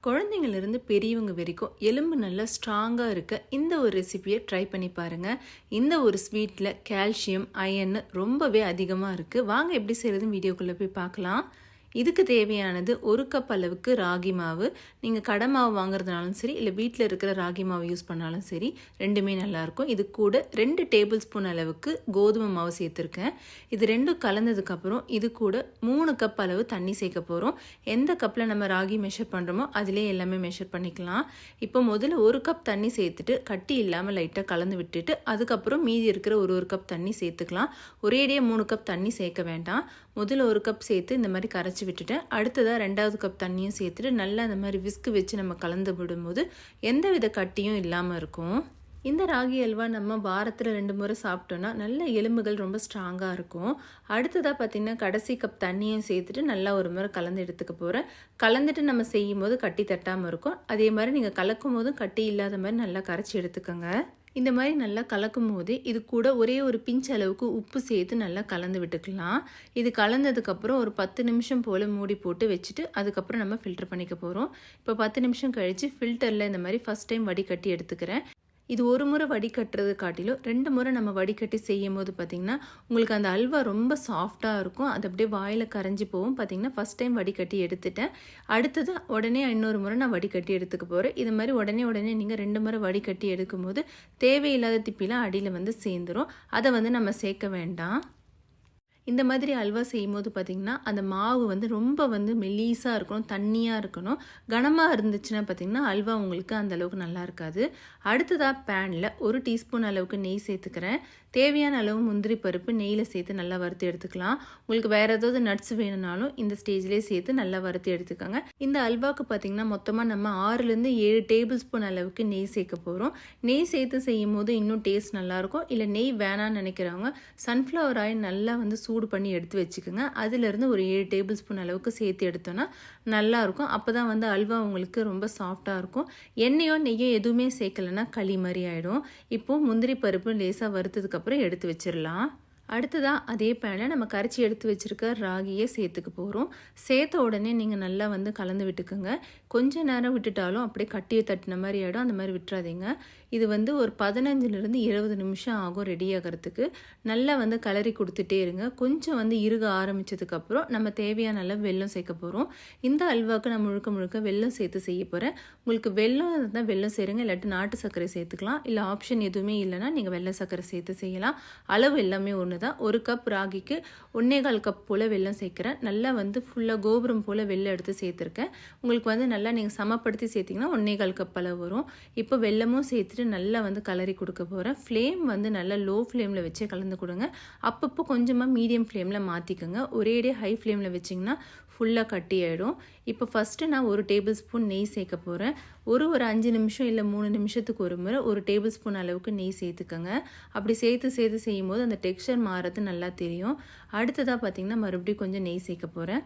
குழந்தைங்களிலிருந்து பெரியவங்க வரைக்கும் எலும்பு நல்லா ஸ்ட்ராங்காக இருக்க இந்த ஒரு ரெசிபியை ட்ரை பண்ணி பாருங்கள். இந்த ஒரு ஸ்வீட்டில் கால்சியம் அயன் ரொம்பவே அதிகமாக இருக்குது. வாங்க எப்படி செய்கிறதுன்னு வீடியோக்குள்ளே போய் பார்க்கலாம். இதுக்கு தேவையானது 1 கப் அளவுக்கு ராகி மாவு. நீங்கள் கடை மாவு வாங்குறதுனாலும் சரி, இல்லை வீட்டில் இருக்கிற ராகி மாவு யூஸ் பண்ணாலும் சரி, ரெண்டுமே நல்லாயிருக்கும். இது கூட 2 டேபிள் ஸ்பூன் அளவுக்கு கோதுமை மாவு சேர்த்துருக்கேன். இது ரெண்டும் கலந்ததுக்கப்புறம் இது கூட 3 கப் அளவு தண்ணி சேர்க்க போகிறோம். எந்த கப்பில் நம்ம ராகி மெஷர் பண்ணுறோமோ அதிலே எல்லாமே மெஷர் பண்ணிக்கலாம். இப்போ முதல்ல 1 கப் தண்ணி சேர்த்துட்டு கட்டி இல்லாமல் லைட்டாக கலந்து விட்டுட்டு அதுக்கப்புறம் மீதி இருக்கிற ஒரு கப் தண்ணி சேர்த்துக்கலாம். ஒரேடியாக 3 கப் தண்ணி சேர்க்க வேண்டாம். முதல்ல 1 கப் சேர்த்து இந்த மாதிரி கரைச்சி விட்டுட்டேன். அடுத்ததாக 2வது கப் தண்ணியும் சேர்த்துட்டு நல்லா இந்த மாதிரி விஸ்கு வச்சு நம்ம கலந்து விடும்போது எந்த வித கட்டியும் இல்லாமல் இருக்கும். இந்த ராகி அல்வா நம்ம வாரத்தில் 2 முறை சாப்பிட்டோன்னா நல்ல எலும்புகள் ரொம்ப ஸ்ட்ராங்காக இருக்கும். அடுத்ததாக பார்த்திங்கன்னா கடைசி கப் தண்ணியும் சேர்த்துட்டு நல்லா ஒரு முறை கலந்து எடுத்துக்க போகிறேன். கலந்துட்டு நம்ம செய்யும் போது கட்டி தட்டாமல் இருக்கும். அதே மாதிரி நீங்கள் கலக்கும் போதும் கட்டி இல்லாத மாதிரி நல்லா கரைச்சி எடுத்துக்கோங்க. இந்த மாதிரி நல்லா கலக்கும் போது இது கூட ஒரே ஒரு பிஞ்ச் அளவுக்கு உப்பு சேர்த்து நல்லா கலந்து விட்டுக்கலாம். இது கலந்ததுக்கப்புறம் ஒரு 10 நிமிஷம் போல் மூடி போட்டு வச்சுட்டு அதுக்கப்புறம் நம்ம ஃபில்டர் பண்ணிக்க போகிறோம். இப்போ 10 நிமிஷம் கழித்து ஃபில்டரில் இந்த மாதிரி ஃபஸ்ட் டைம் வடிகட்டி எடுத்துக்கிறேன். இது ஒரு முறை வடிகட்டுறது காட்டிலும் 2 முறை நம்ம வடிகட்டி செய்யும் போது பார்த்திங்கன்னா உங்களுக்கு அந்த அல்வா ரொம்ப சாஃப்டாக இருக்கும். அது அப்படியே வாயில் கரைஞ்சி போகும். பார்த்திங்கன்னா ஃபஸ்ட் டைம் வடிகட்டி எடுத்துட்டேன். அடுத்தது உடனே இன்னொரு முறை நான் வடிகட்டி எடுத்துக்க போகிறேன். இது மாதிரி உடனே நீங்கள் 2 முறை வடிகட்டி எடுக்கும்போது தேவையில்லாத திப்பிலாம் அடியில் சேர்ந்துடும். அதை நம்ம சேர்க்க வேண்டாம். இந்த மாதிரி அல்வா செய்யும்போது பார்த்திங்கன்னா அந்த மாவு ரொம்ப மெல்லீஸாக இருக்கணும், தண்ணியாக இருக்கணும். கனமாக இருந்துச்சுன்னா பார்த்திங்கன்னா அல்வா உங்களுக்கு அந்தளவுக்கு நல்லா இருக்காது. அடுத்ததாக பேனில் 1 டீஸ்பூன் அளவுக்கு நெய் சேர்த்துக்கிறேன். தேவையான அளவு முந்திரி பருப்பு நெய்யில் சேர்த்து நல்லா வறுத்து எடுத்துக்கலாம். உங்களுக்கு வேறு ஏதாவது நட்ஸ் வேணும்னாலும் இந்த ஸ்டேஜ்லேயே சேர்த்து நல்லா வறுத்து எடுத்துக்கோங்க. இந்த அல்வாவுக்கு பார்த்திங்கன்னா மொத்தமாக நம்ம 6லேருந்து 7 டேபிள் ஸ்பூன் அளவுக்கு நெய் சேர்க்க போகிறோம். நெய் சேர்த்து செய்யும் போது இன்னும் டேஸ்ட் நல்லாயிருக்கும். இல்லை நெய் வேணான்னு நினைக்கிறவங்க சன்ஃப்ளவர் ஆயில் நல்லா சூடு பண்ணி எடுத்து வச்சுக்கோங்க. அதிலிருந்து ஒரு 7 டேபிள் ஸ்பூன் அளவுக்கு சேர்த்து எடுத்தோன்னா நல்லாயிருக்கும். அப்போ தான் அல்வா உங்களுக்கு ரொம்ப சாஃப்டாக இருக்கும். எண்ணெயோ நெய்யோ எதுவுமே சேர்க்கலைன்னா களி மாதிரி ஆகிடும். இப்போது முந்திரி பருப்பு லேசாக வறுத்ததுக்கப்புறம் எடுத்து வச்சிடலாம். அடுத்ததாக அதே பேனில் நம்ம கரைச்சி எடுத்து வச்சுருக்க ராகியை சேர்த்துக்க போகிறோம். சேர்த்த உடனே நீங்கள் நல்லா கலந்து விட்டுக்குங்க. கொஞ்சம் நேரம் விட்டுட்டாலும் அப்படியே கட்டியை தட்டின மாதிரி ஆகிடும். அந்த மாதிரி விட்டுறாதீங்க. இது ஒரு 15லேருந்து 20 நிமிஷம் ஆகும் ரெடி ஆகிறதுக்கு. நல்லா கலரி கொடுத்துட்டே இருங்க. கொஞ்சம் இறுக ஆரம்பித்ததுக்கப்புறம் நம்ம தேவையான அளவு வெல்லம் சேர்க்க போகிறோம். இந்த அல்வாவுக்கு நான் முழுக்க வெல்லம் சேர்த்து செய்ய போகிறேன். உங்களுக்கு வெல்லம் இருந்தால் வெல்லம் சேருங்க, இல்லாட்டி நாட்டு சர்க்கரை சேர்த்துக்கலாம். இல்லை ஆப்ஷன் எதுவுமே இல்லைன்னா நீங்கள் வெள்ளை சர்க்கரை சேர்த்து செய்யலாம். அளவு எல்லாமே ஒன்று தான். 1 கப் ராகிக்கு 1.25 கப் போல் வெல்லம் சேர்க்குறேன். நல்லா ஃபுல்லாக கோபுரம் போல் வெல்லம் எடுத்து சேர்த்துருக்கேன். உங்களுக்கு நல்லா நீங்கள் சமப்படுத்தி சேர்த்திங்கன்னா 1.25 கப் அளவு வரும். இப்போ வெல்லமும் சேர்த்துட்டு நல்லா கலரி கொடுக்க போகிறேன். ஃப்ளேம் நல்லா லோ ஃப்ளேமில் வச்சே கலந்து கொடுங்க. அப்பப்போ கொஞ்சமாக மீடியம் ஃப்ளேமில் மாற்றிக்கோங்க. ஒரேடியாக ஹை ஃப்ளேமில் வச்சிங்கன்னா ஃபுல்லாக கட்டி ஆகிடும். இப்போ ஃபஸ்ட்டு நான் 1 டேபிள் ஸ்பூன் நெய் சேர்க்க போகிறேன். ஒரு 5 நிமிஷம் இல்லை 3 நிமிஷத்துக்கு ஒரு முறை 1 டேபிள் ஸ்பூன் அளவுக்கு நெய் சேர்த்துக்கோங்க. அப்படி சேர்த்து செய்யும் போது அந்த டெக்ஸ்சர் மாறது நல்லா தெரியும். அடுத்ததாக பார்த்திங்கன்னா மறுபடியும் கொஞ்சம் நெய் சேர்க்க போகிறேன்.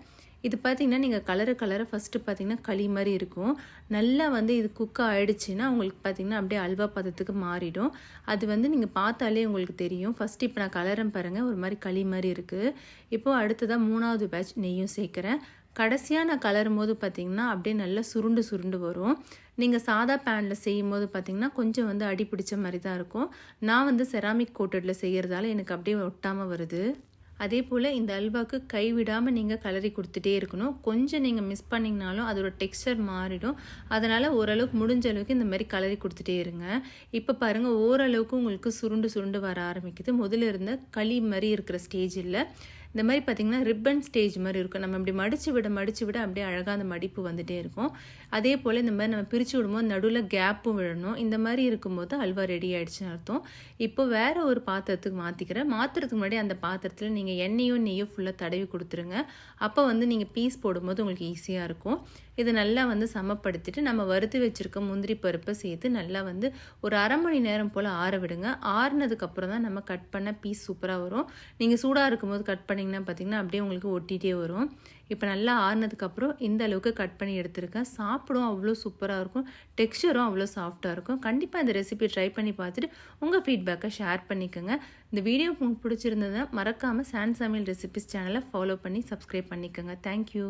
இது பார்த்திங்கன்னா நீங்கள் கலரை ஃபஸ்ட்டு பார்த்திங்கன்னா களி மாதிரி இருக்கும். நல்லா இது குக் ஆகிடுச்சின்னா உங்களுக்கு பார்த்திங்கன்னா அப்படியே அல்வா பதத்துக்கு மாறிடும். அது நீங்கள் பார்த்தாலே உங்களுக்கு தெரியும். ஃபஸ்ட்டு இப்போ நான் கலரம் பாருங்கள், ஒரு மாதிரி களி மாதிரி இருக்குது. இப்போது அடுத்ததாக 3வது பேட்ச் நெய்யும் சேர்க்குறேன். கடைசியாக நான் கலரும் போது பார்த்திங்கன்னா அப்படியே நல்லா சுருண்டு வரும். நீங்கள் சாதா பேனில் செய்யும் போது பார்த்திங்கன்னா கொஞ்சம் அடி பிடிச்ச மாதிரி தான் இருக்கும். நான் செராமிக் கோட்டடில் செய்கிறதால எனக்கு அப்படியே ஒட்டாமல் வருது. அதே போல் இந்த அல்வாவுக்கு கைவிடாமல் நீங்கள் கலரி கொடுத்துட்டே இருக்கணும். கொஞ்சம் நீங்கள் மிஸ் பண்ணிங்கனாலும் அதோட டெக்ஸ்சர் மாறிடும். அதனால் ஓரளவுக்கு முடிஞ்ச அளவுக்கு இந்த மாதிரி கலரி கொடுத்துட்டே இருங்க. இப்போ பாருங்கள், ஓரளவுக்கு உங்களுக்கு சுருண்டு வர ஆரம்பிக்குது. முதல்ல இருந்த களி மாதிரி இருக்கிற ஸ்டேஜில் இந்த மாதிரி பார்த்திங்கன்னா ரிப்பன் ஸ்டேஜ் மாதிரி இருக்கும். நம்ம இப்படி மடித்து விட அப்படியே அழகாக அந்த மடிப்பு வந்துகிட்டே இருக்கும். அதே போல் இந்த மாதிரி நம்ம பிரித்து விடும்போது நடுவில் கேப்பும் விழணும். இந்த மாதிரி இருக்கும்போது அல்வா ரெடி ஆகிடுச்சுன்னு அர்த்தம். இப்போ வேறு ஒரு பாத்திரத்துக்கு மாற்றுறதுக்கு முன்னாடி அந்த பாத்திரத்தில் நீங்கள் எண்ணெயோ நெய்யோ ஃபுல்லாக தடவி கொடுத்துருங்க. அப்போ நீங்கள் பீஸ் போடும்போது உங்களுக்கு ஈஸியாக இருக்கும். இது நல்லா சமப்படுத்திட்டு நம்ம வறுத்து வச்சுருக்க முந்திரி பருப்பை சேர்த்து நல்லா ஒரு அரை மணி நேரம் போல் ஆற விடுங்க. ஆறுனதுக்கப்புறம் தான் நம்ம கட் பண்ண பீஸ் சூப்பராக வரும். நீங்கள் சூடாக இருக்கும்போது கட் பண்ணிங்கன்னா பார்த்திங்கன்னா அப்படியே உங்களுக்கு ஒட்டிகிட்டே வரும். இப்போ நல்லா ஆறுனதுக்கப்புறம் இந்த அளவுக்கு கட் பண்ணி எடுத்துருக்கேன். சாப்பிடும் அவ்வளோ சூப்பராக இருக்கும். டெக்ஸ்சரும் அவ்வளோ சாஃப்டாக இருக்கும். கண்டிப்பாக இந்த ரெசிபி ட்ரை பண்ணி பார்த்துட்டு உங்கள் ஃபீட்பேக்கை ஷேர் பண்ணிக்கோங்க. இந்த வீடியோ உங்களுக்கு பிடிச்சிருந்ததுன்னா மறக்காமல் சான் சமையல் ரெசிபிஸ் சேனலை ஃபாலோ பண்ணி சப்ஸ்கிரைப் பண்ணிக்கோங்க. தேங்க்யூ.